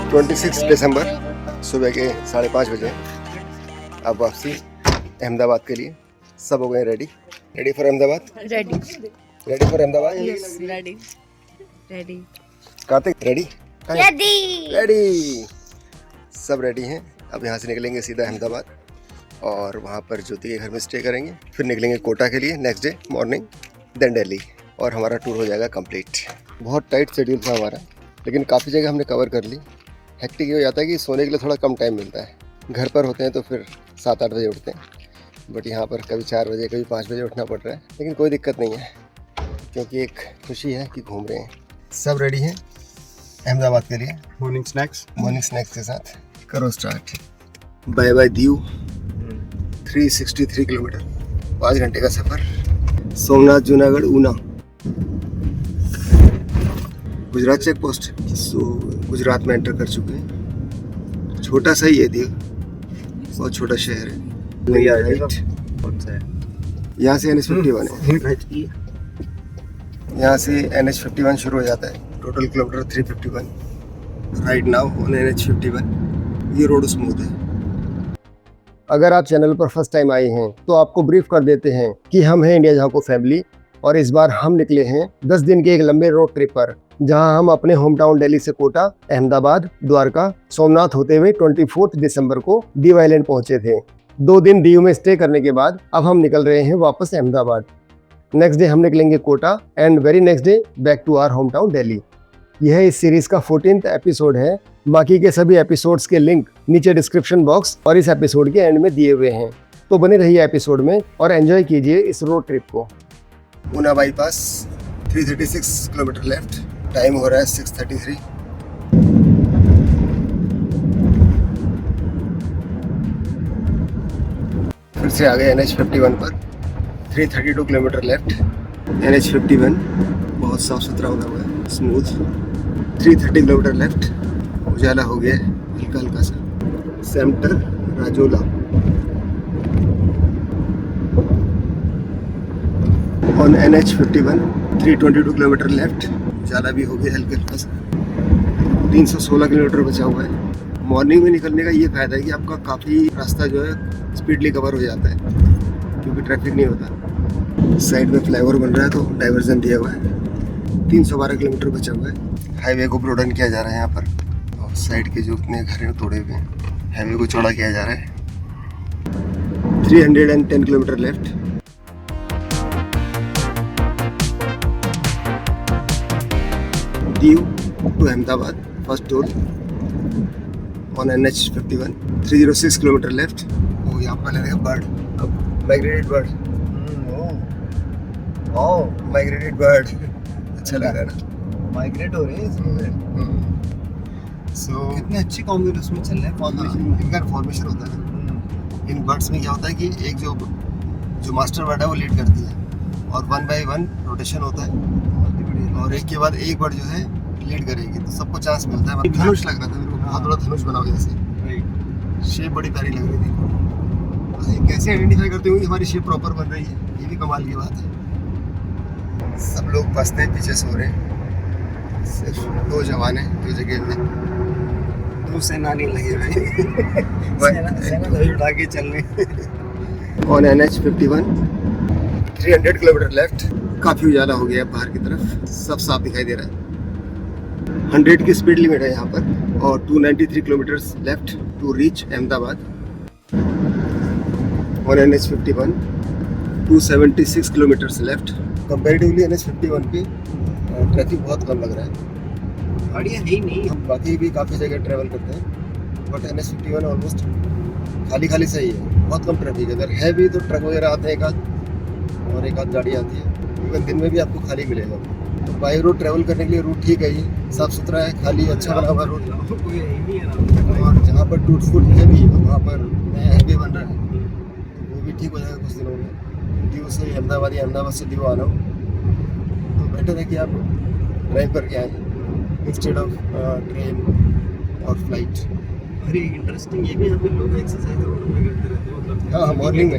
26 दिसंबर सुबह के 5:30 बजे अब वापसी अहमदाबाद के लिए। सब हो गए ready for Ahmedabad. Ready for Ahmedabad. Yes ready Kartik ready ready. सब रेडी हैं। अब यहाँ से निकलेंगे सीधा अहमदाबाद और वहाँ पर ज्योति के घर में स्टे करेंगे। फिर निकलेंगे कोटा के लिए next day morning, then Delhi, और हमारा टूर हो जाएगा कंप्लीट। बहुत टाइट शेड्यूल था हमारा, लेकिन काफ़ी जगह हमने कवर कर ली। हेक्टिक ये हो जाता है कि सोने के लिए थोड़ा कम टाइम मिलता है। घर पर होते हैं तो फिर 7-8 बजे उठते हैं, बट यहाँ पर कभी 4 बजे कभी 5 बजे उठना पड़ रहा है, लेकिन कोई दिक्कत नहीं है क्योंकि एक खुशी है कि घूम रहे हैं। सब रेडी हैं अहमदाबाद के लिए। मॉर्निंग स्नैक्स के साथ करो start. Bye bye Diu, 363 kilometre, 5 घंटे का सफ़र। Somnath, Junagadh, Una, Gujarat check post. So Gujarat में एंटर कर चुके हैं। छोटा सा ही है दीव, बहुत छोटा शहर है। यहाँ से NH51 है। यहाँ से NH51 शुरू हो जाता है। Total kilometre 351। Right now on NH51। ये रोड स्मूथ है। अगर आप चैनल पर फर्स्ट टाइम आए हैं तो आपको ब्रीफ कर देते हैं कि हम हैं इंडिया झाको फैमिली, और इस बार हम निकले हैं 10 दिन के एक लंबे रोड ट्रिप पर, जहां हम अपने होम टाउन दिल्ली से कोटा, अहमदाबाद, द्वारका, सोमनाथ होते हुए 24 दिसंबर को दीव आइलैंड पहुंचे थे। 2 दिन दीव में स्टे करने के बाद अब हम निकल रहे हैं वापस अहमदाबाद। नेक्स्ट डे हम निकलेंगे Kota and very next day back to our home town Delhi. यह इस सीरीज का 14th एपिसोड है। बाकी के सभी एपिसोड्स के लिंक नीचे डिस्क्रिप्शन बॉक्स और इस एपिसोड के एंड में दिए हुए हैं, तो बने रहिए एपिसोड में और एंजॉय कीजिए इस रोड ट्रिप को। Una bypass, 336 kilometre left. Time हो रहा है 6:33। फिर से आ गए NH51 पर, 332 किलोमीटर लेफ्ट। NH51 बहुत साफ सुथरा होना हुआ है, स्मूथ। 330 kilometre left. उजाला हो गया हल्का हल्का सा। Centre Rajula on NH51, 322 kilometre left. उजाला भी हो गया हल्का हल्का सा। 316 किलोमीटर बचा हुआ है। मॉर्निंग में निकलने का ये फायदा है कि आपका काफ़ी रास्ता जो है स्पीडली कवर हो जाता है क्योंकि ट्रैफिक नहीं होता। साइड में फ्लाईओवर बन रहा है तो डाइवर्जन दिया हुआ है। 312 किलोमीटर बचा हुआ है। हाईवे को ब्रॉडन किया जा रहा है यहाँ पर, और साइड के जो अपने घर हैं तोड़े हुए हैं। हाईवे को चौड़ा किया जा रहा है। 310 kilometre left. Diu to Ahmedabad first toll on NH51, 306 kilometre left. वो यहाँ पर लगेगा bird, migrated bird. Migrated bird अच्छा लग रहा है ना, माइग्रेट हो रहे हैं इसमें। सो कितने अच्छी कॉम्बिनेशन में चल रहे हैं। फॉर्मेशन, इनका फॉर्मेशन होता है ना। इन बर्ड्स में क्या होता है कि एक जो मास्टर बर्ड है वो लीड करती है, और 1 by 1 रोटेशन होता है, और एक के बाद एक बर्ड जो है लीड करेगी, तो सबको चांस मिलता है। धनुष लग रहा था मेरे को, बहुत बड़ा धनुष बना हुआ जैसे। शेप बड़ी प्यारी लग रही थी। कैसे आइडेंटिफाई करते हो कि हमारी शेप प्रॉपर बन रही है, ये भी कमाल की बात है। सब लोग बसते पीछे सो रहे हैं, सिर्फ 2 जवान हैं जो जगह में। 2 सेना नहीं लगे भाई, उठा के चल रहे। On NH51, 300 kilometre left. काफ़ी उजाला हो गया है बाहर की तरफ, सब साफ दिखाई दे रहा है। 100 की स्पीड लिमिट है यहाँ पर, और 293 kilometre left to reach Ahmedabad. On NH51, 276 kilometre left. Comparatively NH51 पे ट्रैफिक बहुत कम लग रहा है। गाड़ियाँ है ही नहीं। हम बाकी भी काफ़ी जगह ट्रैवल करते हैं, बट NH51 ऑलमोस्ट खाली खाली सही है, बहुत कम ट्रैफिक है। अगर है भी तो ट्रक वगैरह आते हैं एक आध, और एक आध गाड़ी आती है। इवन दिन में भी आपको खाली मिलेगा। तो बाई रोड ट्रैवल करने के लिए रूट ठीक है, ये साफ़ सुथरा है, खाली अच्छा बना हुआ रूट। और जहाँ पर टूट फूट है भी, वहाँ पर नया हाईवे बन रहा है, तो वो भी ठीक हो जाएगा कुछ दिनों में। दीव से अहमदाबाद या अहमदाबाद से दीव आना हो तो बेटर है कि आप ड्राइव करके आए इंस्टेड ऑफ ट्रेन और फ्लाइट। अरे इंटरेस्टिंग, ये भी यहाँ पे लोग एक्सरसाइज रोड में करते रहते हैं, मतलब। हाँ, मॉर्निंग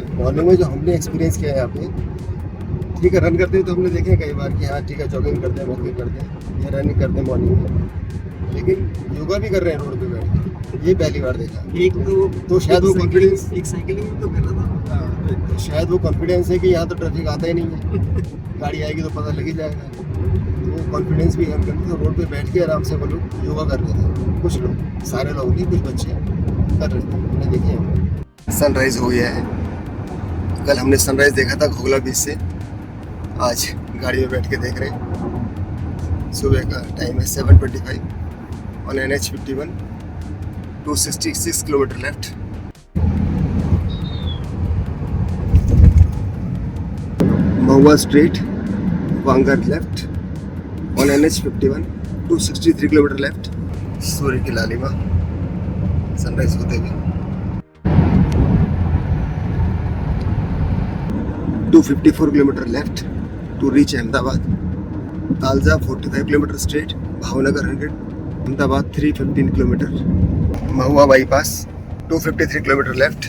में जो हमने एक्सपीरियंस किया है यहाँ पे, ठीक है, रन करते हैं तो हमने देखे कई बार कि हाँ ठीक है, जॉगिंग करते हैं, वॉकिंग करते हैं या रनिंग करते हैं मॉर्निंग में। लेकिन योगा भी कर रहे हैं रोड पे बैठ के, ये पहली बार देखा। एक तो शायद वो कॉन्फिडेंस, एक साइकिलिंग तो कर रहा था। तो शायद वो कॉन्फिडेंस है कि यहाँ तो ट्रैफिक आता ही नहीं है, गाड़ी आएगी तो पता लग ही जाएगा। तो वो कॉन्फिडेंस भी हम करते, तो रोड पे बैठ के आराम से वो लोग योगा कर रहे थे। कुछ लोग, सारे लोग नहीं, कुछ बच्चे कर रहे थे, हमने देखे हैं। सनराइज हो गया है। कल हमने सनराइज देखा था घोगला बीच से, आज गाड़ी में बैठ के देख रहे हैं। सुबह का टाइम है 7:25 on NH51, 266 kilometre left. Mahuva straight, Vangar left on NH51, 263 kilometre left. सूर्य की लालिमा सनराइज होते हुए 254 kilometre left to reach Ahmedabad. Talaja 45 kilometre straight, Bhavnagar 100, Ahmedabad 315 kilometre. Mahuva bypass 253 kilometre left.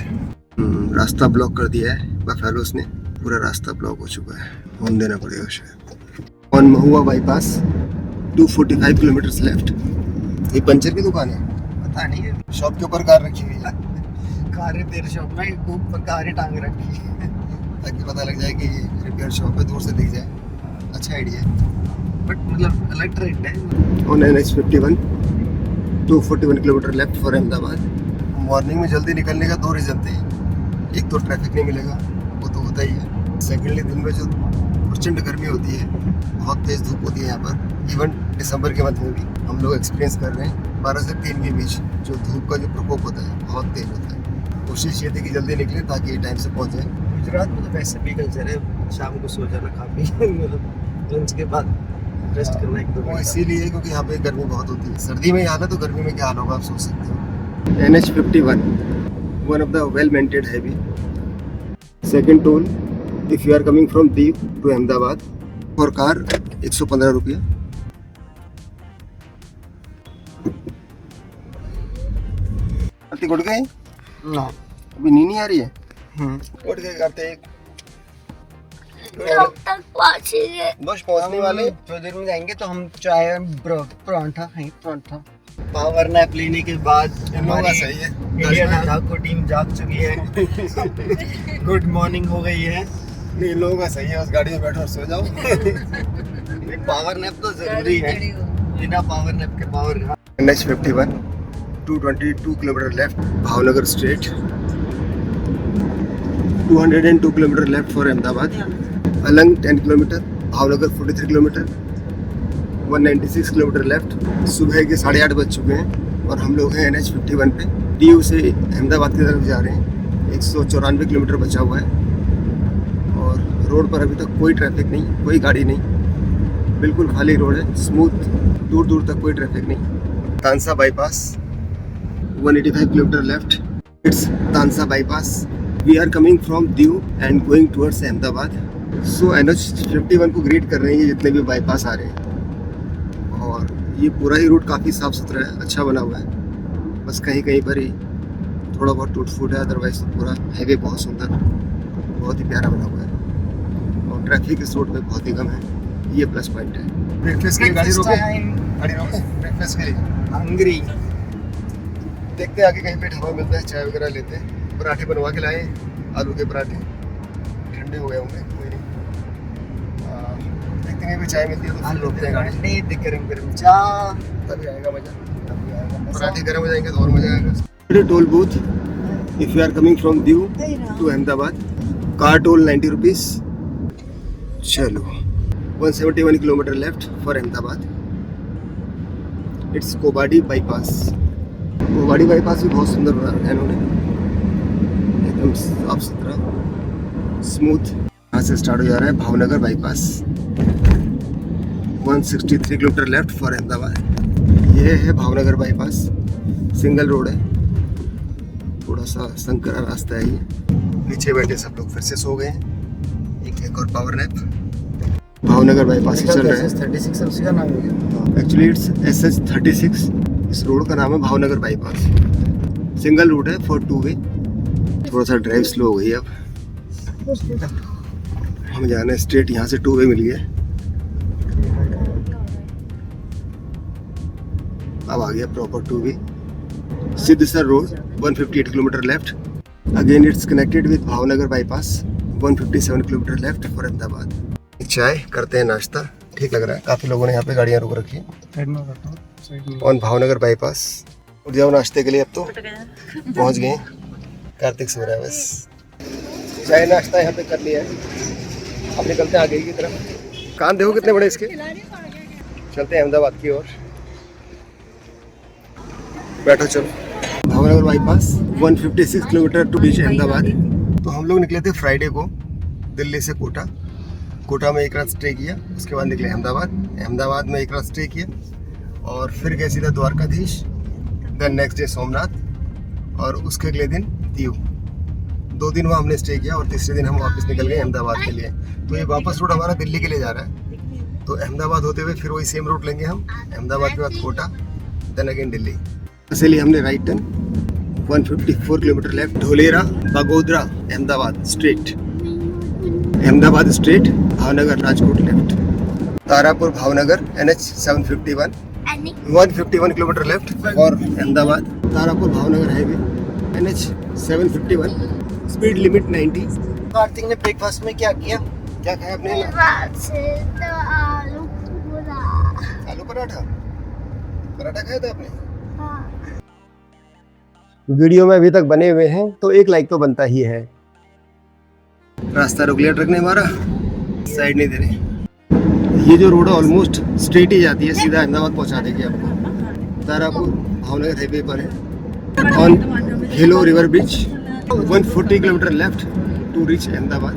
रास्ता ब्लॉक कर दिया है बफेलोस ने, पूरा रास्ता ब्लॉक हो चुका है, हॉर्न देना पड़ेगा शायद। On Mahua bypass 245 kilometre left. ये पंचर की दुकान है, पता नहीं, शॉप के ऊपर कार रखी हुई है कारें तेरे शॉप में खूब कारें टांग रखी है, ताकि पता लग जाए कि रिपेयर शॉप है, दूर से दिख जाए। अच्छा आइडिया है। बट मतलब अलग ट्रेंड है। On NH51, 241 kilometre left for Ahmedabad. Morning में जल्दी निकलने का दो रीजन थे। एक तो ट्रैफिक नहीं मिलेगा, वो तो होता ही है। सेकेंडली दिन में जो प्रचंड गर्मी होती है, बहुत तेज़ धूप होती है यहाँ पर। इवन दिसंबर के मंथ में भी हम लोग एक्सपीरियंस कर रहे हैं। 12 से 3 के बीच जो धूप का जो प्रकोप होता है बहुत तेज होता है। कोशिश ये थी कि जल्दी निकले ताकि टाइम से पहुँच जाए। गुजरात में तो वैसे भी कल्चर है शाम को सो जाना, खा पी मतलब लंच के बाद रेस्ट करना एक दो वो घंटा। इसीलिए क्योंकि यहाँ पे गर्मी बहुत होती है। सर्दी में यहाँ है तो गर्मी में क्या हाल होगा आप सोच सकते हो। NH51, one of the well maintained highway. Second toll if you are coming from Diu to Ahmedabad for car 115 रुपया। उठ गए ना अभी नींद नहीं आ रही है। उठ गए करते कब तक पहुंचेंगे? बस पहुंचने वाले। थोड़ी देर में जाएंगे तो हम चाय और परांठा खाएंगे। परांठा पावर नैप लेने के बाद हमारी सही है। इंडियन ठाकुर टीम जाग चुकी है। गुड मॉर्निंग हो गई है। नहीं, लोगों का सही है, उस गाड़ी में बैठो और सो जाओ। पावर नैप तो जरूरी है, बिना पावर नैप के power. NH51, 222 kilometre left, Bhavnagar straight, 202 kilometre left for Ahmedabad. Alang 10 kilometre, Bhavnagar 43 kilometre, 196 kilometre left. सुबह के 8:30 बज चुके हैं और हम लोग हैं NH51 पे। दीव से अहमदाबाद की तरफ जा रहे हैं। 194 किलोमीटर बचा हुआ है और रोड पर अभी तक कोई ट्रैफिक नहीं, कोई गाड़ी नहीं, बिल्कुल खाली रोड है, स्मूथ, दूर दूर तक कोई ट्रैफिक नहीं। Tansa bypass 185 kilometre left, it's Tansa bypass. We are coming from Diu and going towards Ahmedabad. So NH51 को ग्रेड कर रहे हैं ये जितने भी बाईपास आ रहे हैं। और ये पूरा ही रूट काफ़ी साफ़ सुथरा है, अच्छा बना हुआ है। बस कहीं कहीं पर ही थोड़ा बहुत टूट फूट है, अदरवाइज तो पूरा हाईवे बहुत सुंदर, बहुत ही प्यारा बना हुआ है और ट्रैफिक इस रोड पे बहुत ही कम है। ये प्लस पॉइंट है। ब्रेकफास्ट के लिए गाड़ी रोके, ब्रेकफास्ट के लिए हंगरी। देखते हैं आगे कहीं पे ढाबा मिलता है, चाय वगैरह लेते हैं। पराठे बनवा के लाए, आलू के पराठे, ठंडे हो गए होंगे, कोई नहीं। देखते हैं भी चाय मिलती है तो फिर रोकते हैं गाड़ी, गरम गरम चाय, तभी आएगा मजा। पराठे गर्म हो जाएंगे तो और मजा आएगा। Toll booth if you are coming from Diu to Ahmedabad, car toll 90 rupees. चलो 171 kilometre left for Ahmedabad. It's Kobadi bypass. Kobadi bypass भी बहुत सुंदर बना रखा है इन्होंने, एकदम साफ सुथरा, स्मूथ। यहाँ से स्टार्ट हो जा रहा है Bhavnagar bypass. 163 kilometre left for Ahmedabad. ये है भावनगर बाईपास, सिंगल रोड है, थोड़ा सा संकरा रास्ता है ये। नीचे बैठे सब लोग फिर से सो गए हैं। एक और पावर नैप। भावनगर बाईपास ही चल रहा है। 36 उसी का नाम है। Actually it's SH36। इस रोड का नाम है भावनगर बाईपास। सिंगल रूट है फॉर 2 वे। थोड़ा सा ड्राइव स्लो हो गई अब। हम जाना है स्ट्रेट, यहाँ से 2 वे मिल गया। अब आ गया proper two way Siddhsar road 158 kilometre left again it's connected with Bhavnagar bypass 157 kilometre left for Ahmedabad. चाय करते हैं नाश्ता, ठीक लग रहा है। काफ़ी लोगों ने यहाँ पे गाड़ियाँ रोक रखी है ऑन भावनगर बाईपास। उठ जाओ नाश्ते के लिए, अब तो पहुँच गए। कार्तिक सो रहा है बस। चाय नाश्ता यहाँ पे कर लिया है, अब निकलते हैं आगे की तरफ। कान देखो कितने बड़े इसके। चलते हैं अहमदाबाद की ओर, बैठो चलो। Bhavnagar bypass 156 kilometre to reach Ahmedabad. तो हम लोग निकले थे फ्राइडे को दिल्ली से कोटा। कोटा में एक रात स्टे किया, उसके बाद निकले अहमदाबाद। अहमदाबाद में एक रात स्टे किया और फिर गए सीधा Dwarkadhish, then next day Somnath और उसके अगले दिन दीव। 2 दिन वहाँ हमने स्टे किया और तीसरे दिन हम वापस निकल गए अहमदाबाद के लिए। तो ये वापस रूट हमारा दिल्ली के लिए जा रहा है। तो अहमदाबाद होते हुए फिर वही सेम रूट लेंगे हम, अहमदाबाद के बाद कोटा, देन अगेन दिल्ली। इसलिए हमने right turn 154 kilometre left, Dholera Bagodara Ahmedabad straight, Ahmedabad straight, Bhavnagar Rajkot left, Tarapur Bhavnagar NH 751 151 kilometre left और Ahmedabad, Tarapur Bhavnagar highway NH 751, speed limit 90। Kartik ने ब्रेकफास्ट में क्या किया? क्या खाया आपने? आलू पराठा। पराठा खाया था आपने? वीडियो में अभी तक बने हुए हैं तो एक लाइक तो बनता ही है। रास्ता रोक लिया ट्रक ने हमारा, साइड नहीं दे रहे। ये जो रोड है ऑलमोस्ट स्ट्रेट ही जाती है, सीधा अहमदाबाद पहुंचा देगी आपको। तारापुर भावनगर हाईवे पर है ऑन हेलो river bridge 140 kilometre left to reach Ahmedabad.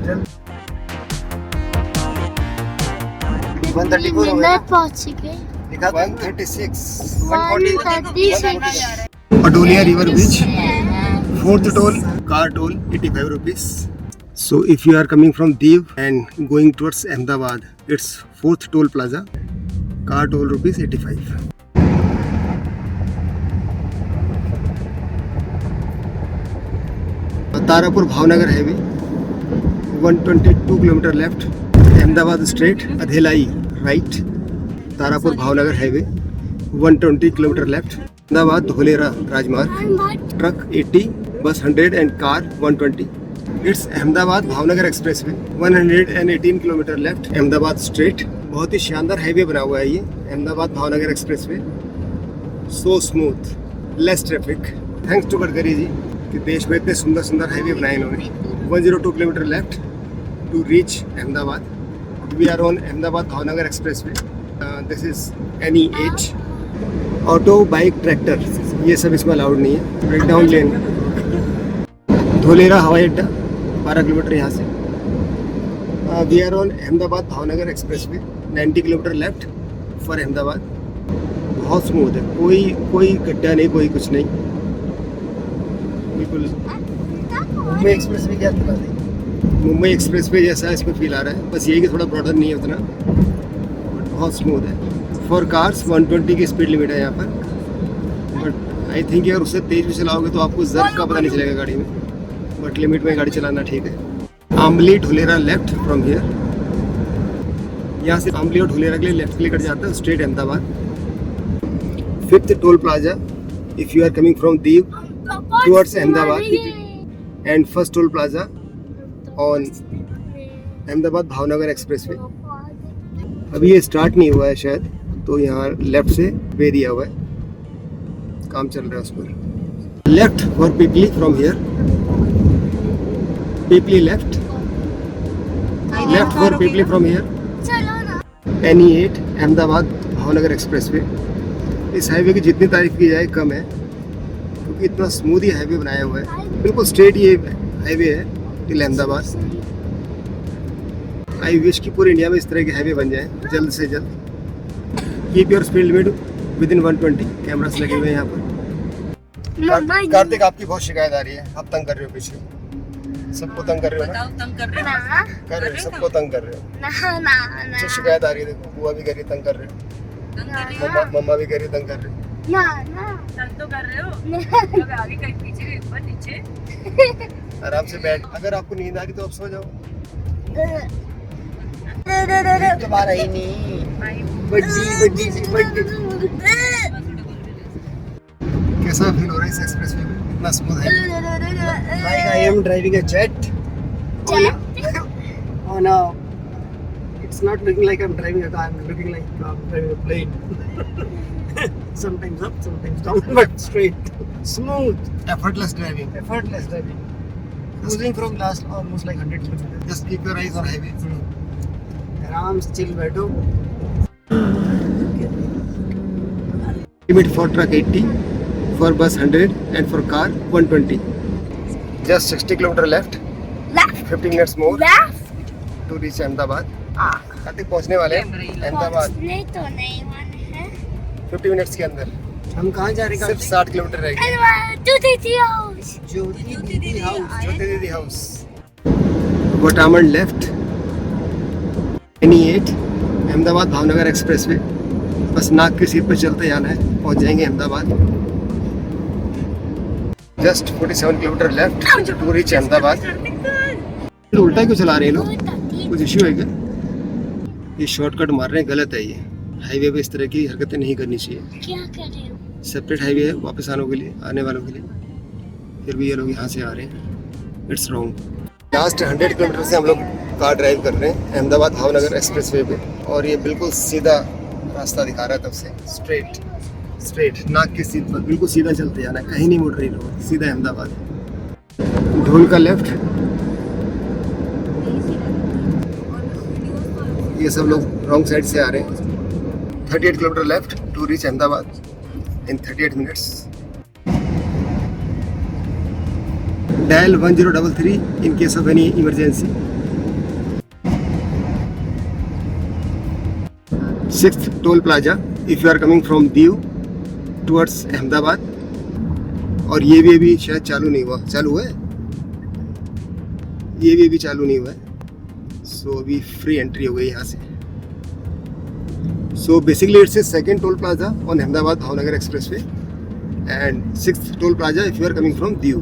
134 हो गया, पहुंच गए। 136 Adoliya river bridge, 4th toll, car toll 85 rupees. So if you are coming from Div and going towards Ahmedabad, it's 4th toll plaza, car toll rupees 85. Tarapur Bhavnagar highway 122 kilometre left, Ahmedabad straight, Adhelai right, Tarapur Bhavnagar highway 120 kilometre left, Ahmedabad Dholera राजमार्ग, truck 80, bus 100 and car 120। It's Ahmedabad Bhavnagar expressway 118 kilometre left, Ahmedabad straight. बहुत ही शानदार highway बना हुआ है ये Ahmedabad Bhavnagar expressway, so smooth, less traffic. Thanks to Gadkari ji कि देश में इतने सुंदर सुंदर हाईवे बनाए इन्होंने। 102 kilometre left to reach Ahmedabad. We are on Ahmedabad Bhavnagar expressway. This is NE8। Auto, bike, tractor ये सब इसमें अलाउड नहीं है। ब्रेकडाउन लेन, धोलेरा हवाई अड्डा 12 किलोमीटर यहाँ से। We are on Ahmedabad Bhavnagar expressway 90 kilometre left for Ahmedabad. बहुत स्मूथ है, कोई गड्ढा नहीं, कोई कुछ नहीं, बिल्कुल मुंबई एक्सप्रेस में क्या चला रही? मुंबई एक्सप्रेस वे जैसा इसमें फील आ रहा है। बस यही कि थोड़ा ब्रॉडर नहीं है उतना, बट बहुत स्मूथ है। फॉर कार्स 120 की स्पीड लिमिट है यहाँ पर, बट आई थिंक अगर उससे तेज भी चलाओगे तो आपको जर्क का पता नहीं चलेगा गाड़ी में, बट लिमिट में गाड़ी चलाना ठीक है। आमली ढोलेरा लेफ्ट फ्रॉम हियर, यहाँ से आमली और ढोलेरा के लिए लेफ्ट के लिए कट जाता है straight Ahmedabad. 5th toll plaza if you are coming from Diu towards Ahmedabad and 1st toll plaza on Ahmedabad Bhavnagar expressway. अभी ये स्टार्ट नहीं हुआ है शायद, तो यहाँ लेफ्ट से वे दिया हुआ है, काम चल रहा है उस पर। Left for Pipli from here, Pipli left, left for Pipli from here. NE8 Ahmedabad Bhavnagar expressway. इस हाईवे की जितनी तारीफ की जाए कम है, क्योंकि इतना स्मूथ ही हाईवे बनाया हुआ है, बिल्कुल स्ट्रेट ये हाईवे है टिल अहमदाबाद। आई विश कि पूरे इंडिया में इस तरह के हाईवे बन जाए जल्द से जल्द। Keep your speed limit with in 120। Cameras लगे हुए हैं यहाँ पर। कार्तिक आपकी बहुत शिकायत आ रही है, आप तंग कर रहे हो, पीछे सबको तंग कर रहे हो ना? तंग कर रहे हो? कर रहे हो, सबको तंग कर रहे हो। ना अच्छा शिकायत आ रही है, देखो बुआ भी कर रही है, तंग कर रहे हो, मम्मा भी कर रही है, तंग कर रहे हो। ना तंग तो कर रहे हो, कभी आगे कहीं पीछे कहीं ऊपर नीचे। आराम से बैठ, अगर आपको नींद आ रही तो आप सो जाओ। तुम्हारा ही नहीं, बड्डी बड्डी सी बड्डी। कैसा फील हो रहा है इस एक्सप्रेस वे में? इतना स्मूथ है। Like I am driving a jet. Oh no. It's not looking like I'm driving a car. I'm looking like I'm driving a plane. Sometimes up, sometimes down, but straight. Smooth. Effortless driving. Effortless driving. Cruising from last almost like 100 kilometers. Just keep your eyes on highway. आराम से chill बैठो. Limit for truck 80, for bus 100 and for car 120. Just 60 km left. Left. 50 minutes more Left. to reach Ahmedabad. Kartik पहुंचने वाले हैं अहमदाबाद नहीं तो नहीं one है 50 मिनट्स के अंदर। हम कहाँ जा रहे हैं? सिर्फ 60 किलोमीटर रह गए। ज्योति house Jyoti Didi house. Jyoti Didi house. Vataman left 98 Ahmedabad Bhavnagar expressway. बस नाक की सीट पे चलते जाना है, पहुंच जाएंगे Ahmedabad. Just 47 kilometre left to reach Ahmedabad. उल्टा क्यों चला रहे हैं लोग? कुछ इश्यू है क्या? ये शॉर्टकट मार रहे हैं, गलत है ये। हाईवे पे इस तरह की हरकतें नहीं करनी चाहिए। क्या कर रहे हो? सेपरेट हाईवे है वापस आने के लिए, आने वालों के लिए। फिर भी ये लोग यहाँ से आ रहे हैं, इट्स रॉन्ग। लास्ट 100 किलोमीटर से हम लोग कार ड्राइव कर रहे हैं अहमदाबाद भावनगर एक्सप्रेसवे पे, और ये बिल्कुल सीधा रास्ता दिखा रहा है तब से। स्ट्रेट नाक की सीट पर बिल्कुल सीधा चलते जाना है, कहीं नहीं मुड़ रही रोड, सीधा अहमदाबाद। ढोल का लेफ्ट। ये सब लोग रॉन्ग साइड से आ रहे हैं। 38 kilometre left to reach Ahmedabad in 38 minutes. Dial 1033 in case of any emergency. 6th toll plaza if you are coming from Diu towards Ahmedabad. और ये भी अभी शायद चालू नहीं हुआ, चालू है? ये भी अभी चालू नहीं हुआ है, सो अभी फ्री एंट्री हो गई यहाँ से। So basically it's a second toll plaza on Ahmedabad Bhavnagar expressway and 6th toll plaza if you are coming from Diu.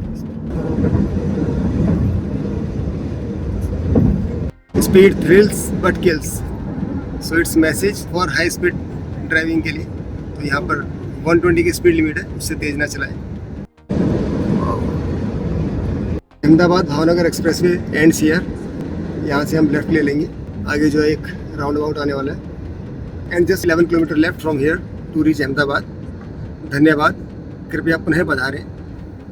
Speed thrills but kills. So it's message for high speed driving के लिए। तो यहाँ पर 120 की स्पीड लिमिट है, उससे तेज ना चलाएं। Ahmedabad Bhavnagar expressway ends here. यहाँ से हम लेफ्ट ले लेंगे, आगे जो है एक राउंड अबाउट आने वाला है। And just 11 kilometre left from here to reach Ahmedabad. धन्यवाद, कृपया पुनः पधारें।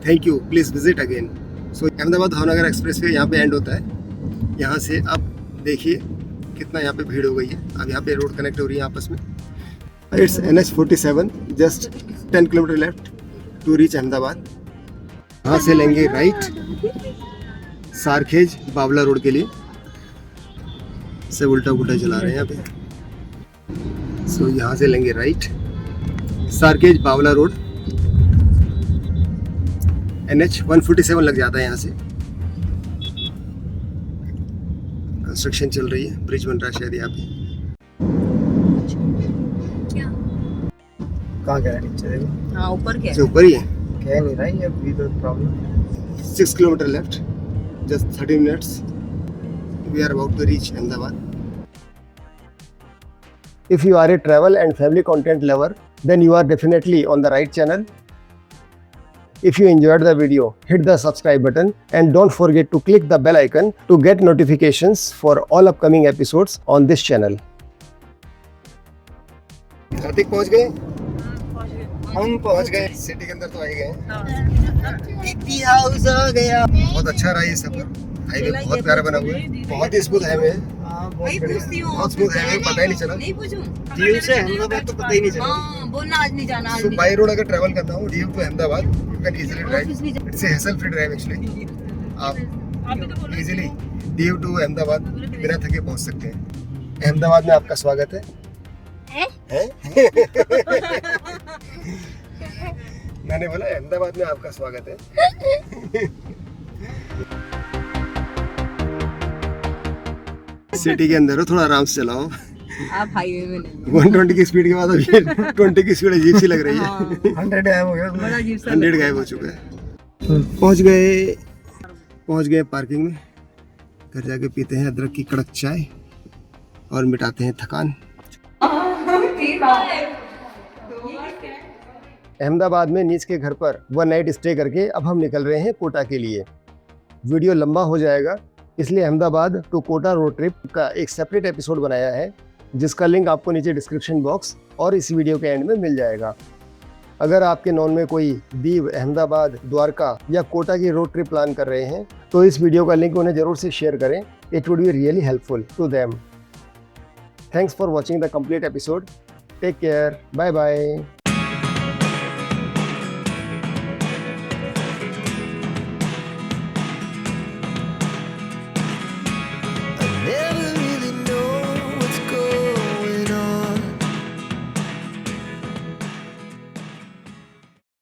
Thank you, please visit again. So Ahmedabad Bhavnagar expressway यहाँ पे एंड होता है। यहाँ से अब देखिए कितना यहाँ पे भीड़ हो गई है। अब यहाँ पे रोड कनेक्ट हो रही है आपस में। It's NH47, just 10 kilometre left to reach Ahmedabad. यहाँ से लेंगे राइट सारखेज बावला रोड के लिए। सब उल्टा पुल्टा चला रहे हैं यहाँ पे। सो यहाँ से लेंगे राइट सारखेज बावला रोड। NH147 लग जाता है यहाँ से। कंस्ट्रक्शन चल रही है, ब्रिज बन रहा है शायद यहाँ पे। कहाँ गया नीचे देखो? हाँ ऊपर क्या जो ऊपर ही है। कह नहीं रहा है, ये अभी तो problem. 6 kilometre left, just 30 minutes. We are about to reach Ahmedabad. If you are a travel and family content lover, then you are definitely on the right channel. If you enjoyed the video, hit the subscribe button and don't forget to click the bell icon to get notifications for all upcoming episodes on this channel. Kartik पहुंच गए? हम पहुंच गए, city के अंदर तो आ ही गए। दीदी हाउस आ गया। बहुत अच्छा रहा ये सफर। हाईवे बहुत प्यारा बना हुआ है, बहुत ही स्मूथ हाईवे है। हाँ, बहुत स्मूथ हाईवे, पता ही नहीं चला। Diu से अहमदाबाद तो पता ही नहीं चला। बोलना आज नहीं जाना। So by road अगर ट्रैवल करना हो Diu to Ahmedabad, you can easily drive. It's a hassle-free drive actually. आप easily Diu to Ahmedabad बिना थके पहुंच सकते हैं। अहमदाबाद में आपका स्वागत है। हैं? मैंने बोला अहमदाबाद में आपका स्वागत है। सिटी के अंदर हो, थोड़ा आराम से चलाओ। आप हाईवे में नहीं। 120 की स्पीड के बाद अभी 20 की स्पीड अजीब सी लग रही है। 100 गायब हो गया। बड़ा अजीब सा 100 गायब हो चुका है। पहुंच गए पार्किंग में। घर जाके पीते हैं अदरक की कड़क चाय और मिटाते हैं थकान। अहमदाबाद में नीच के घर पर 1 नाइट स्टे करके अब हम निकल रहे हैं कोटा के लिए। वीडियो लंबा हो जाएगा, इसलिए Ahmedabad to Kota road trip का एक सेपरेट एपिसोड बनाया है, जिसका लिंक आपको नीचे डिस्क्रिप्शन बॉक्स और इस वीडियो के एंड में मिल जाएगा। अगर आपके नॉन में कोई दीव, अहमदाबाद, द्वारका या कोटा की रोड ट्रिप प्लान कर रहे हैं तो इस वीडियो का लिंक उन्हें जरूर से शेयर करें। It would be really helpful to them. Thanks for watching the complete episode. Take care, bye bye.